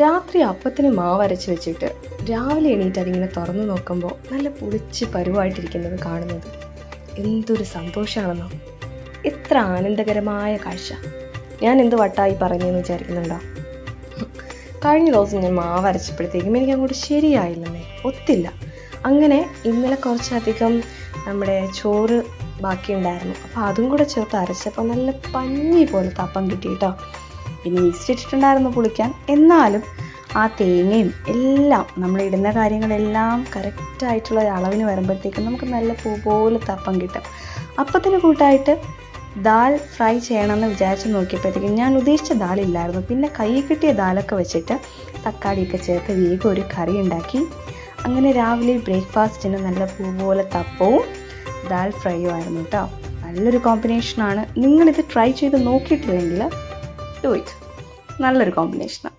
രാത്രി അപ്പത്തിന് മാവ് അരച്ച് വെച്ചിട്ട് രാവിലെ എണീറ്റ് അതിങ്ങനെ തുറന്നു നോക്കുമ്പോൾ നല്ല പുളിച്ച് പരുവായിട്ടിരിക്കുന്നത് കാണുന്നത് എന്തൊരു സന്തോഷമാണെന്നോ. എത്ര ആനന്ദകരമായ കാഴ്ച. ഞാൻ എന്ത് വട്ടായി പറഞ്ഞെന്ന് വിചാരിക്കുന്നുണ്ടോ? കഴിഞ്ഞ ദിവസം ഞാൻ മാവ് അരച്ചപ്പോഴത്തേക്കും എനിക്ക് അങ്ങോട്ട് ശരിയായില്ലെന്നേ, ഒത്തില്ല. അങ്ങനെ ഇന്നലെ കുറച്ചധികം നമ്മുടെ ചോറ് ബാക്കിയുണ്ടായിരുന്നു. അപ്പോൾ അതും കൂടെ ചേർത്ത് അരച്ചപ്പോൾ നല്ല പഞ്ഞി പോലത്തെ അപ്പം കിട്ടി കേട്ടോ. പിന്നെ ഈസ്റ്റ് ഇട്ടിട്ടുണ്ടായിരുന്നു പുളിക്കാൻ. എന്നാലും ആ തേങ്ങയും എല്ലാം നമ്മളിടുന്ന കാര്യങ്ങളെല്ലാം കറക്റ്റായിട്ടുള്ള അളവിന് വരുമ്പോഴത്തേക്കും നമുക്ക് നല്ല പൂ പോലത്തെ അപ്പം കിട്ടും. അപ്പത്തിന് കൂട്ടായിട്ട് ദാൽ ഫ്രൈ ചെയ്യണമെന്ന് വിചാരിച്ച് നോക്കിയപ്പോഴത്തേക്കും ഞാൻ ഉദ്ദേശിച്ച ദാലില്ലായിരുന്നു. പിന്നെ കയ്യിൽ കിട്ടിയ ദാലൊക്കെ വെച്ചിട്ട് തക്കാളിയൊക്കെ ചേർത്ത് വേഗം ഒരു കറി ഉണ്ടാക്കി. അങ്ങനെ രാവിലെ ബ്രേക്ക്ഫാസ്റ്റിന് നല്ല പൂ പോലത്തെ അപ്പവും ദാൽ ഫ്രൈയും ആയിരുന്നു കേട്ടോ. നല്ലൊരു കോമ്പിനേഷനാണ്. നിങ്ങളിത് ട്രൈ ചെയ്ത് നോക്കിയിട്ടില്ലെങ്കിൽ ഡു ഇറ്റ്. നല്ലൊരു കോമ്പിനേഷനാണ്.